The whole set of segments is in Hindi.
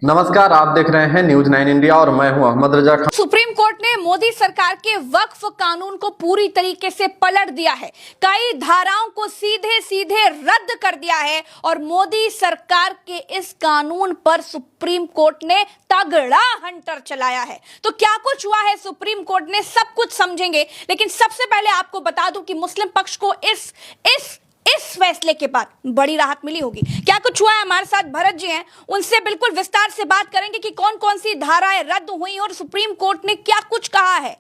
नमस्कार, आप देख रहे हैं न्यूज 9 इंडिया और मैं हूं अहमद रजा खान। सुप्रीम कोर्ट ने मोदी सरकार के वक्फ कानून को पूरी तरीके से पलट दिया है। कई धाराओं को सीधे सीधे रद्द कर दिया है और मोदी सरकार के इस कानून पर सुप्रीम कोर्ट ने तगड़ा हंटर चलाया है। तो क्या कुछ हुआ है सुप्रीम कोर्ट ने, सब कुछ समझेंगे। लेकिन सबसे पहले आपको बता दूं कि मुस्लिम पक्ष को इस फैसले के बाद बड़ी राहत मिली होगी। क्या कुछ हुआ है, हमारे साथ भरत जी हैं, उनसे बिल्कुल विस्तार से बात करेंगे कि कौन कौन सी धाराएं रद्द हुई और सुप्रीम कोर्ट ने क्या कुछ कहा है।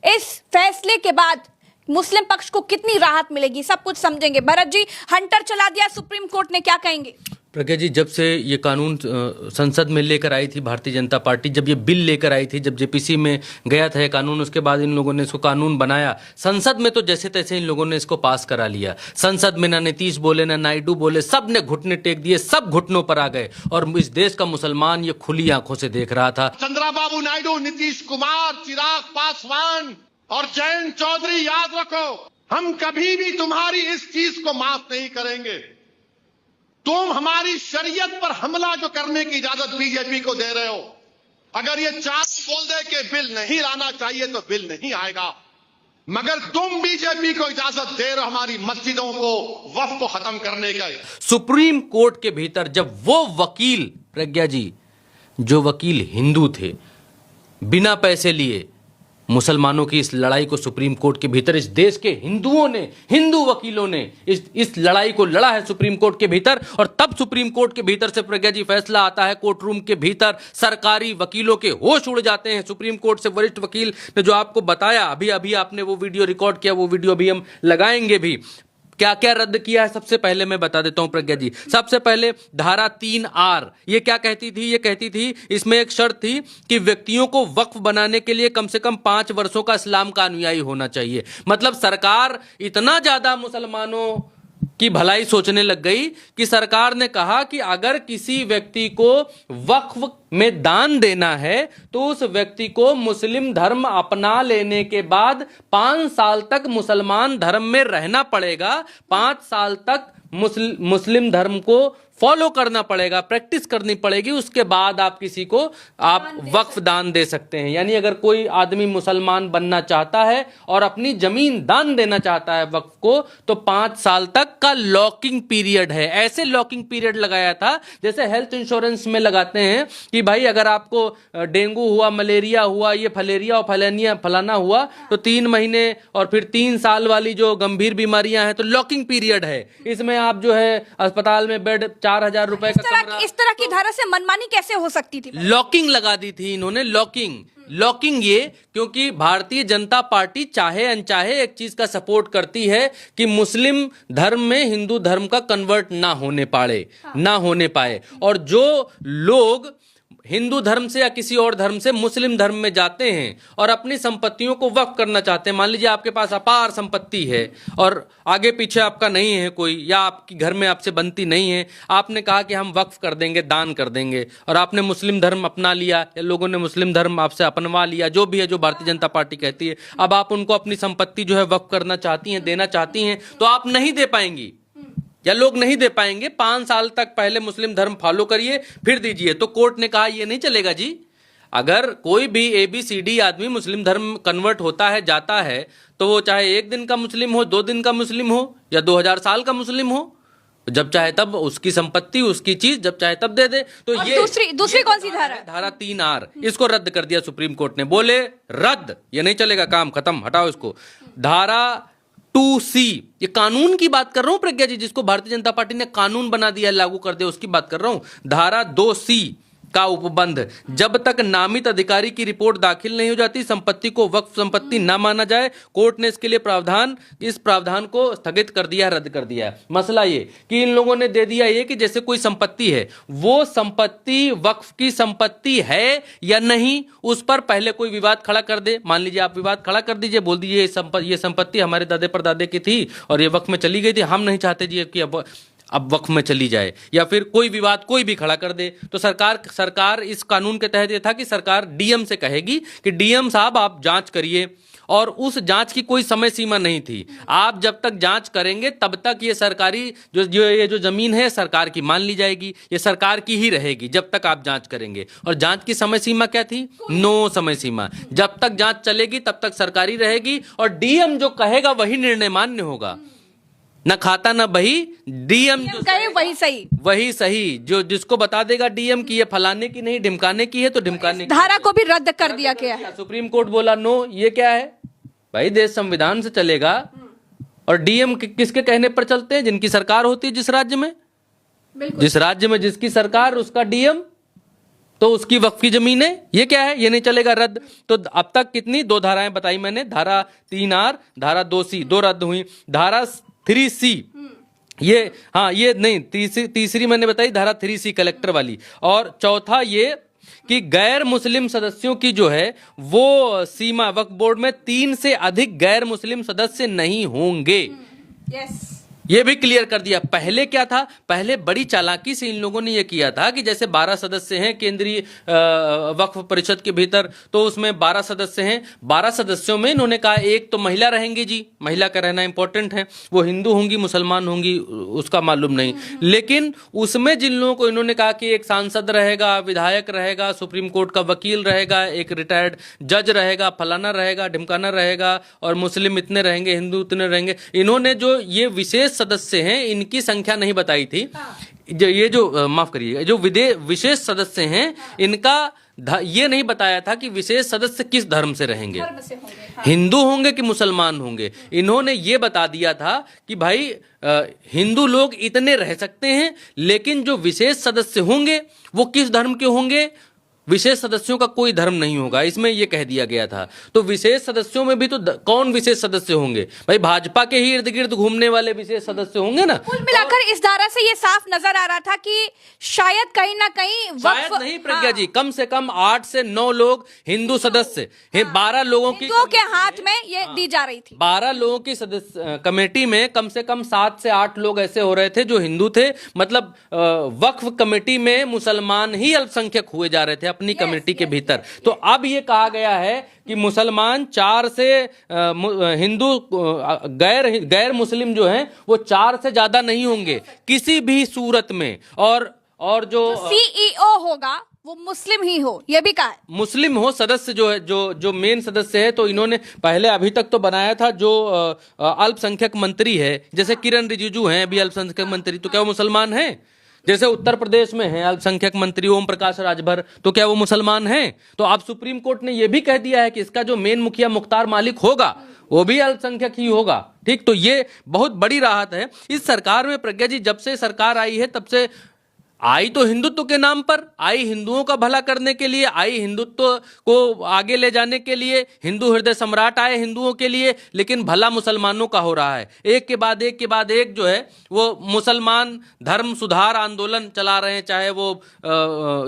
इस फैसले के बाद मुस्लिम पक्ष को कितनी राहत मिलेगी, सब कुछ समझेंगे। भरत जी, हंटर चला दिया सुप्रीम कोर्ट ने, क्या कहेंगे? प्रज्ञा जी, जब से ये कानून संसद में लेकर आई थी भारतीय जनता पार्टी, जब ये बिल लेकर आई थी, जब जेपीसी में गया था ये कानून, उसके बाद इन लोगों ने इसको कानून बनाया। संसद में तो जैसे तैसे इन लोगों ने इसको पास करा लिया। संसद में ना नीतीश बोले ना नायडू बोले, सब ने घुटने टेक दिए, सब घुटनों पर आ गए और इस देश का मुसलमान ये खुली आंखों से देख रहा था। चंद्रबाबू नायडू, नीतीश कुमार, चिराग पासवान और जयंत चौधरी, याद रखो, हम कभी भी तुम्हारी इस चीज को माफ नहीं करेंगे। तुम हमारी शरीयत पर हमला जो करने की इजाजत बीजेपी को दे रहे हो, अगर ये चार बोल दे कि बिल नहीं लाना चाहिए तो बिल नहीं आएगा, मगर तुम बीजेपी को इजाजत दे रहे हो हमारी मस्जिदों को, वक्फ को खत्म करने का। सुप्रीम कोर्ट के भीतर जब वो वकील, प्रज्ञा जी, जो वकील हिंदू थे, बिना पैसे लिए मुसलमानों की इस लड़ाई को सुप्रीम कोर्ट के भीतर इस देश के हिंदुओं ने, हिंदू वकीलों ने इस लड़ाई को लड़ा है सुप्रीम कोर्ट के भीतर। और तब सुप्रीम कोर्ट के भीतर से प्रज्ञा जी फैसला आता है, कोर्ट रूम के भीतर सरकारी वकीलों के होश उड़ जाते हैं। सुप्रीम कोर्ट से वरिष्ठ वकील ने जो आपको बताया, अभी आपने वो वीडियो रिकॉर्ड किया, वो वीडियो अभी हम लगाएंगे भी। क्या क्या रद्द किया है सबसे पहले मैं बता देता हूं प्रज्ञा जी। सबसे पहले धारा 3R, ये क्या कहती थी? ये कहती थी, इसमें एक शर्त थी कि व्यक्तियों को वक्फ बनाने के लिए कम से कम 5 वर्षों का इस्लाम का अनुयायी होना चाहिए। मतलब सरकार इतना ज्यादा मुसलमानों की भलाई सोचने लग गई कि सरकार ने कहा कि अगर किसी व्यक्ति को वक्फ में दान देना है तो उस व्यक्ति को मुस्लिम धर्म अपना लेने के बाद 5 साल तक मुसलमान धर्म में रहना पड़ेगा। 5 साल तक मुस्लिम धर्म को फॉलो करना पड़ेगा, प्रैक्टिस करनी पड़ेगी, उसके बाद आप किसी को वक्फ दान दे सकते हैं। यानी अगर कोई आदमी मुसलमान बनना चाहता है और अपनी जमीन दान देना चाहता है वक्फ को, तो 5 साल तक का लॉकिंग पीरियड है। ऐसे लॉकिंग पीरियड लगाया था जैसे हेल्थ इंश्योरेंस में लगाते हैं कि भाई अगर आपको डेंगू हुआ, मलेरिया हुआ, ये फलेरिया और फलाना हुआ तो 3 महीने और फिर 3 साल वाली जो गंभीर बीमारियां हैं तो लॉकिंग पीरियड है। इसमें आप जो है अस्पताल में बेड 4,000 रुपए का कमरा। इस तरह की धारा से मनमानी कैसे हो सकती थी? लॉकिंग लगा दी थी इन्होंने, लॉकिंग ये, क्योंकि भारतीय जनता पार्टी चाहे अनचाहे एक चीज का सपोर्ट करती है कि मुस्लिम धर्म में हिंदू धर्म का कन्वर्ट ना होने पाए। और जो लोग हिंदू धर्म से या किसी और धर्म से मुस्लिम धर्म में जाते हैं और अपनी संपत्तियों को वक्फ करना चाहते हैं, मान लीजिए आपके पास अपार संपत्ति है और आगे पीछे आपका नहीं है कोई, या आपकी घर में आपसे बनती नहीं है, आपने कहा कि हम वक्फ कर देंगे, दान कर देंगे, और आपने मुस्लिम धर्म अपना लिया या लोगों ने मुस्लिम धर्म आपसे अपनवा लिया, जो भी है, जो भारतीय जनता पार्टी कहती है, अब आप उनको अपनी संपत्ति जो है वक्फ करना चाहती हैं, देना चाहती हैं, तो आप नहीं दे पाएंगी या लोग नहीं दे पाएंगे। 5 साल तक पहले मुस्लिम धर्म फॉलो करिए फिर दीजिए। तो कोर्ट ने कहा ये नहीं चलेगा जी। अगर कोई भी ABCD आदमी मुस्लिम धर्म कन्वर्ट होता है, जाता है, तो वो चाहे 1 दिन का मुस्लिम हो, 2 दिन का मुस्लिम हो या 2000 साल का मुस्लिम हो, जब चाहे तब उसकी संपत्ति, उसकी चीज जब चाहे तब दे दे। तो ये दूसरी कौन सी धारा? धारा 3R, इसको रद्द कर दिया सुप्रीम कोर्ट ने। बोले रद्द, ये नहीं चलेगा, काम खत्म, हटाओ इसको। धारा 2C, ये कानून की बात कर रहा हूं प्रज्ञा जी, जिसको भारतीय जनता पार्टी ने कानून बना दिया, लागू कर दिया, उसकी बात कर रहा हूं। धारा 2C का उपबंध, जब तक नामित अधिकारी की रिपोर्ट दाखिल नहीं हो जाती संपत्ति को वक्फ संपत्ति न माना जाए। कोर्ट ने इसके लिए इस प्रावधान को स्थगित कर दिया, रद्द कर दिया। मसला ये कि इन लोगों ने दे दिया ये कि जैसे कोई संपत्ति है, वो संपत्ति वक्फ की संपत्ति है या नहीं, उस पर पहले कोई विवाद खड़ा कर दे। मान लीजिए आप विवाद खड़ा कर दीजिए, बोल दीजिए ये संपत्ति हमारे दादे परदादे की थी और ये वक्फ में चली गई थी, हम नहीं चाहते जी कि अब अब वक्फ में चली जाए, या फिर कोई विवाद कोई भी खड़ा कर दे, तो सरकार इस कानून के तहत ये था कि सरकार डीएम से कहेगी कि डीएम साहब आप जांच करिए, और उस जांच की कोई समय सीमा नहीं थी। आप जब तक जांच करेंगे तब तक ये सरकारी जो जमीन है सरकार की मान ली जाएगी, ये सरकार की ही रहेगी जब तक आप जांच करेंगे। और जांच की समय सीमा क्या थी? नो समय सीमा। जब तक जांच चलेगी तब तक सरकारी रहेगी, और डीएम जो कहेगा वही निर्णय मान्य होगा, न खाता न बही। डीएम जो कहे वही सही, जो जिसको बता देगा डीएम की ये फलाने की नहीं ढिमकाने की है तो ढिमकाने की। धारा को भी रद्द कर दिया गया है। सुप्रीम कोर्ट बोला नो, ये क्या है भाई? देश संविधान से चलेगा, और डीएम किसके कहने पर चलते हैं? जिनकी सरकार होती है जिस राज्य में, जिस राज्य में जिसकी सरकार उसका डीएम, तो उसकी वक्फ की जमीन है। ये क्या है? ये नहीं चलेगा, रद्द। तो अब तक कितनी 2 धाराएं बताई मैंने, धारा 3R, धारा 2C, 2 रद्द हुई। धारा 3C ये, हाँ ये नहीं, तीसरी मैंने बताई धारा 3C कलेक्टर वाली, और चौथा ये कि गैर मुस्लिम सदस्यों की जो है वो सीमा, वक्फ बोर्ड में 3 से अधिक गैर मुस्लिम सदस्य नहीं होंगे। यस, ये भी क्लियर कर दिया। पहले क्या था? पहले बड़ी चालाकी से इन लोगों ने ये किया था कि जैसे 12 सदस्य हैं केंद्रीय वक्फ परिषद के भीतर, तो उसमें 12 सदस्य हैं। 12 सदस्यों में इन्होंने कहा एक तो महिला रहेंगी जी, महिला का रहना इंपॉर्टेंट है, वो हिंदू होंगी मुसलमान होंगी उसका मालूम नहीं, लेकिन उसमें जिन लोगों को इन्होंने कहा कि एक सांसद रहेगा, विधायक रहेगा, सुप्रीम कोर्ट का वकील रहेगा, एक रिटायर्ड जज रहेगा, फलाना रहेगा, ढिमकाना रहेगा, और मुस्लिम इतने रहेंगे, हिंदू इतने रहेंगे। इन्होंने जो ये विशेष सदस्य हैं इनकी संख्या नहीं बताई थी। माफ करिएगा, जो विशेष सदस्य हैं इनका ये नहीं बताया था कि विशेष सदस्य किस धर्म से रहेंगे, हिंदू होंगे कि मुसलमान होंगे। इन्होंने ये बता दिया था कि भाई हिंदू लोग इतने रह सकते हैं, लेकिन जो विशेष सदस्य होंगे वो किस धर्म के होंगे? विशेष सदस्यों का कोई धर्म नहीं होगा, इसमें यह कह दिया गया था। तो विशेष सदस्यों में भी तो कौन विशेष सदस्य होंगे? भाई भाजपा के ही इर्द गिर्द घूमने वाले विशेष सदस्य होंगे ना। कुल मिलाकर इस धारा से ये साफ नजर आ रहा था कि शायद कहीं ना कहीं शायद नहीं प्रज्ञा जी, कम से कम 8 से 9 लोग हिंदू सदस्य हैं। 12 लोगों की के हाथ में ये दी जा रही थी। 12 लोगों की सदस्य कमेटी में कम से कम 7 से 8 लोग ऐसे हो रहे थे जो हिंदू थे। मतलब वक्फ कमेटी में मुसलमान ही अल्पसंख्यक हुए जा रहे थे अपनी कमेटी के भीतर। तो अब ये कहा गया है कि मुसलमान 4 से हिंदू गैर मुस्लिम जो हैं वो 4 से ज्यादा नहीं होंगे किसी भी सूरत में, और जो सीईओ होगा वो मुस्लिम ही हो, ये भी कहा है। मुस्लिम हो सदस्य जो है, जो मेन सदस्य है। तो इन्होंने पहले अभी तक तो बनाया था जो अल्पसंख्यक मंत्री है, जैसे किरण रिजिजू हैं अभी अल्पसंख्यक मंत्री, तो क्या वो मुसलमान हैं? जैसे उत्तर प्रदेश में है अल्पसंख्यक मंत्री ओम प्रकाश राजभर, तो क्या वो मुसलमान हैं? तो अब सुप्रीम कोर्ट ने यह भी कह दिया है कि इसका जो मेन मुखिया मुख्तार मालिक होगा वो भी अल्पसंख्यक ही होगा। ठीक, तो ये बहुत बड़ी राहत है इस सरकार में। प्रज्ञा जी, जब से सरकार आई है तब से आई तो हिंदुत्व के नाम पर, आई हिंदुओं का भला करने के लिए, आई हिंदुत्व को आगे ले जाने के लिए, हिंदू हृदय सम्राट आए हिंदुओं के लिए, लेकिन भला मुसलमानों का हो रहा है। एक के बाद एक जो है वो मुसलमान धर्म सुधार आंदोलन चला रहे हैं, चाहे वो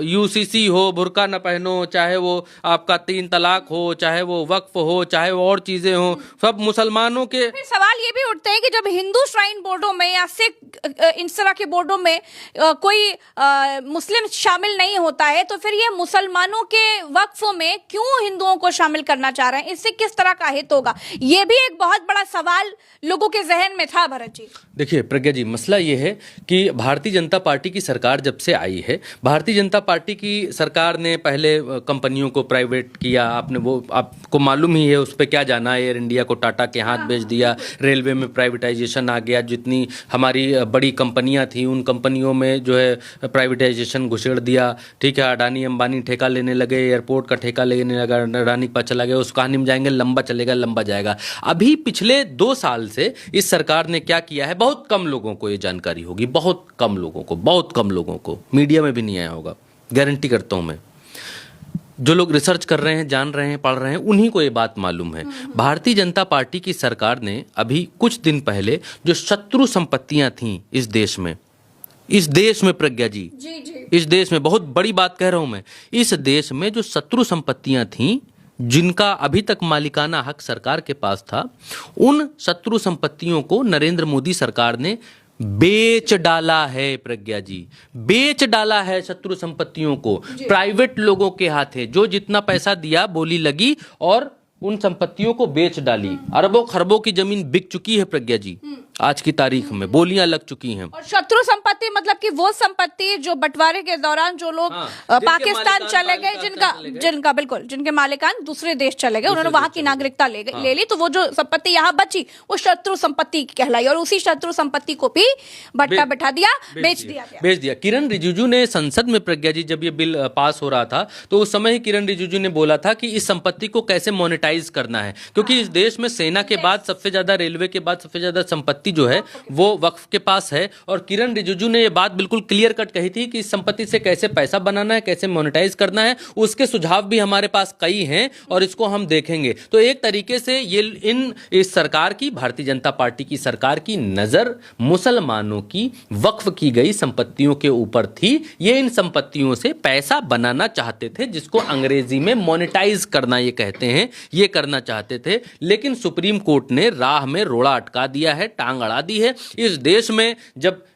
यूसीसी हो, बुर्का न पहनो, चाहे वो आपका 3 तलाक हो, चाहे वो वक्फ हो, चाहे वो और चीजें हो, सब मुसलमानों के। फिर सवाल ये भी उठते हैं कि जब हिंदू श्राइन बोर्डों में या सिख इस तरह के बोर्डों में कोई मुस्लिम शामिल नहीं होता है, तो फिर ये मुसलमानों के वक्फ में क्यों हिंदुओं को शामिल करना चाह रहे हैं? इससे किस तरह का हित होगा? ये भी एक बहुत बड़ा सवाल लोगों के जहन में था। भरत जी देखिए प्रज्ञा जी, मसला ये है कि भारतीय जनता पार्टी की सरकार जब से आई है, भारतीय जनता पार्टी की सरकार ने पहले कंपनियों को प्राइवेट किया। आपको मालूम ही है उस पर क्या जाना है। एयर इंडिया को टाटा के हाथ बेच दिया, रेलवे में प्राइवेटाइजेशन आ गया, जितनी हमारी बड़ी कंपनियां थी उन कंपनियों में जो है प्राइवेटाइजेशन घुसेड़ दिया। ठीक है, अडानी अंबानी ठेका लेने लगे, एयरपोर्ट का ठेका लेने लगा, अडानी पर चला गया। उस कहानी में जाएंगे, लंबा चलेगा, लंबा जाएगा। अभी पिछले 2 साल से इस सरकार ने क्या किया है, बहुत कम लोगों को ये जानकारी होगी, बहुत कम लोगों को, मीडिया में भी नहीं आया होगा, गारंटी करता हूं मैं। जो लोग रिसर्च कर रहे हैं, जान रहे हैं, पढ़ रहे हैं, उन्हीं को ये बात मालूम है। भारतीय जनता पार्टी की सरकार ने अभी कुछ दिन पहले जो शत्रु संपत्तियां थीं इस देश में प्रज्ञा जी, इस देश में, बहुत बड़ी बात कह रहा हूं मैं, इस देश में जो शत्रु संपत्तियां थीं जिनका अभी तक मालिकाना हक सरकार के पास था, उन शत्रु संपत्तियों को नरेंद्र मोदी सरकार ने बेच डाला है प्रज्ञा जी, बेच डाला है शत्रु संपत्तियों को प्राइवेट लोगों के हाथे। जो जितना पैसा दिया बोली लगी और उन संपत्तियों को बेच डाली। अरबों खरबों की जमीन बिक चुकी है प्रज्ञा जी, आज की तारीख में बोलियां लग चुकी हैं। और शत्रु संपत्ति मतलब कि वो संपत्ति जो बंटवारे के दौरान जो लोग पाकिस्तान चले गए, जिनका बिल्कुल जिनके मालिकान दूसरे देश चले गए, उन्होंने वहां की नागरिकता ले ली, तो वो जो संपत्ति यहाँ बची वो शत्रु संपत्ति कहलाई और उसी शत्रु संपत्ति को भी भट्टा बैठा दिया, बेच दिया। किरण रिजिजू ने संसद में प्रज्ञा जी जब ये बिल पास हो रहा था तो उस समय ही किरण रिजिजू ने बोला था कि इस संपत्ति को कैसे मोनेटाइज करना है, क्योंकि इस देश में सेना के बाद सबसे ज्यादा, रेलवे के बाद सबसे ज्यादा संपत्ति जो है वो वक्फ के पास है। और किरण रिजिजू ने ये बात बिल्कुल क्लियर कट कही थी कि इस संपत्ति से कैसे पैसा बनाना है, कैसे मोनेटाइज करना है। उसके सुझाव भी हमारे पास कई हैं और इसको हम देखेंगे। तो एक तरीके से ये इस सरकार की, भारतीय जनता पार्टी की सरकार की नजर मुसलमानों की वक्फ की गई संपत्तियों के ऊपर थी। ये इन संपत्तियों से पैसा बनाना चाहते थे, जिसको अंग्रेजी में मोनेटाइज करना ये कहते हैं, ये करना चाहते थे। लेकिन सुप्रीम कोर्ट ने राह में रोड़ा अटका दिया है, टांग अड़ा दी है। इस देश में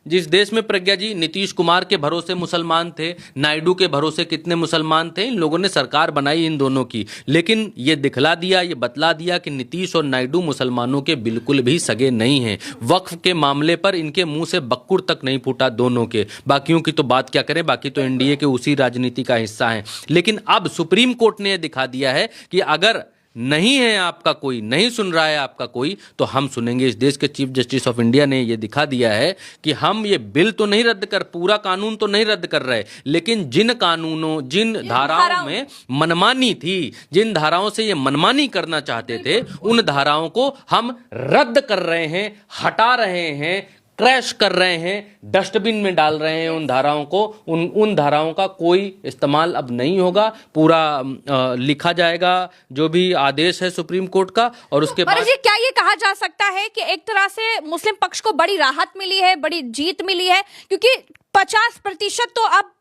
जिस देश में प्रज्ञा जी नीतीश कुमार के भरोसे मुसलमान थे, नायडू के भरोसे कितने मुसलमान थे, इन लोगों ने सरकार बनाई इन दोनों की, लेकिन ये दिखला दिया, ये बतला दिया कि नीतीश और नायडू मुसलमानों के बिल्कुल भी सगे नहीं हैं। वक्फ के मामले पर इनके मुंह से बक्कुर तक नहीं फूटा दोनों के। बाकियों की तो बात क्या करें, बाकी तो एनडीए के उसी राजनीति का हिस्सा हैं। लेकिन अब सुप्रीम कोर्ट ने यह दिखा दिया है कि अगर नहीं है आपका कोई, नहीं सुन रहा है आपका कोई, तो हम सुनेंगे। इस देश के चीफ जस्टिस ऑफ इंडिया ने यह दिखा दिया है कि हम ये बिल तो नहीं रद्द कर, पूरा कानून तो नहीं रद्द कर रहे, लेकिन जिन कानूनों, जिन धाराओं में मनमानी थी, जिन धाराओं से ये मनमानी करना चाहते थे, उन धाराओं को हम रद्द कर रहे हैं, हटा रहे हैं, क्रैश कर रहे हैं, डस्टबिन में डाल रहे हैं उन धाराओं को। उन धाराओं का कोई इस्तेमाल अब नहीं होगा। पूरा लिखा जाएगा जो भी आदेश है सुप्रीम कोर्ट का, और उसके बाद जी क्या ये कहा जा सकता है कि एक तरह से मुस्लिम पक्ष को बड़ी राहत मिली है, बड़ी जीत मिली है, क्योंकि 50% तो अब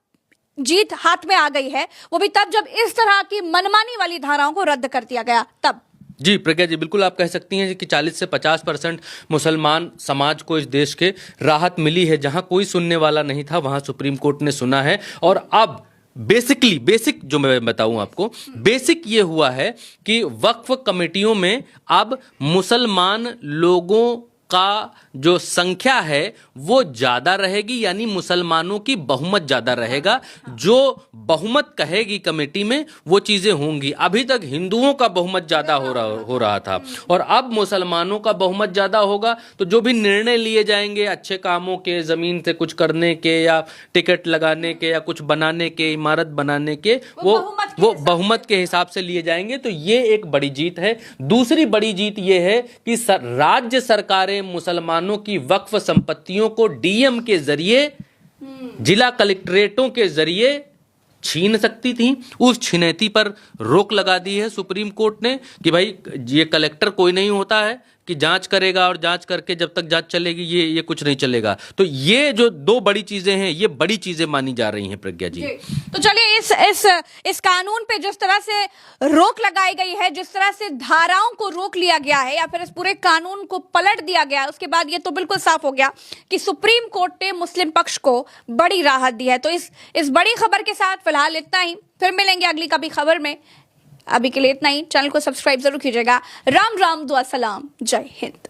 जीत हाथ में आ गई है, वो भी तब जब इस तरह की मनमानी वाली धाराओं को रद्द कर दिया गया तब। जी प्रज्ञा जी, बिल्कुल आप कह सकती हैं कि 40 से 50% मुसलमान समाज को इस देश के राहत मिली है। जहां कोई सुनने वाला नहीं था, वहां सुप्रीम कोर्ट ने सुना है। और अब बेसिक जो मैं बताऊं आपको, बेसिक ये हुआ है कि वक्फ कमेटियों में अब मुसलमान लोगों का जो संख्या है वो ज्यादा रहेगी, यानी मुसलमानों की बहुमत ज्यादा रहेगा। जो बहुमत कहेगी कमेटी में वो चीजें होंगी। अभी तक हिंदुओं का बहुमत ज्यादा हो रहा था, और अब मुसलमानों का बहुमत ज्यादा होगा। तो जो भी निर्णय लिए जाएंगे अच्छे कामों के, जमीन से कुछ करने के, या टिकट लगाने के, या कुछ बनाने के, इमारत बनाने के, वो बहुमत के हिसाब से लिए जाएंगे। तो ये एक बड़ी जीत है। दूसरी बड़ी जीत ये है कि राज्य सरकारें मुसलमानों की वक्फ संपत्तियों को डीएम के जरिए, जिला कलेक्ट्रेटों के जरिए छीन सकती थी। उस छिनैती पर रोक लगा दी है सुप्रीम कोर्ट ने कि भाई ये कलेक्टर कोई नहीं होता है कि जांच करेगा, और जांच करके जब तक जांच चलेगी ये कुछ नहीं चलेगा। तो ये जो दो बड़ी चीजें हैं, ये बड़ी चीजें मानी जा रही हैं प्रज्ञा जी। तो चलिए इस कानून पे जिस तरह से रोक लगाई गई है, जिस तरह से धाराओं को रोक लिया गया है, या फिर इस पूरे कानून को पलट दिया गया, उसके बाद ये तो बिल्कुल साफ हो गया कि सुप्रीम कोर्ट ने मुस्लिम पक्ष को बड़ी राहत दी है। तो इस बड़ी खबर के साथ फिलहाल इतना ही, फिर मिलेंगे अगली कभी खबर में। अभी के लिए इतना ही। चैनल को सब्सक्राइब जरूर कीजिएगा। राम राम, दुआ सलाम, जय हिंद।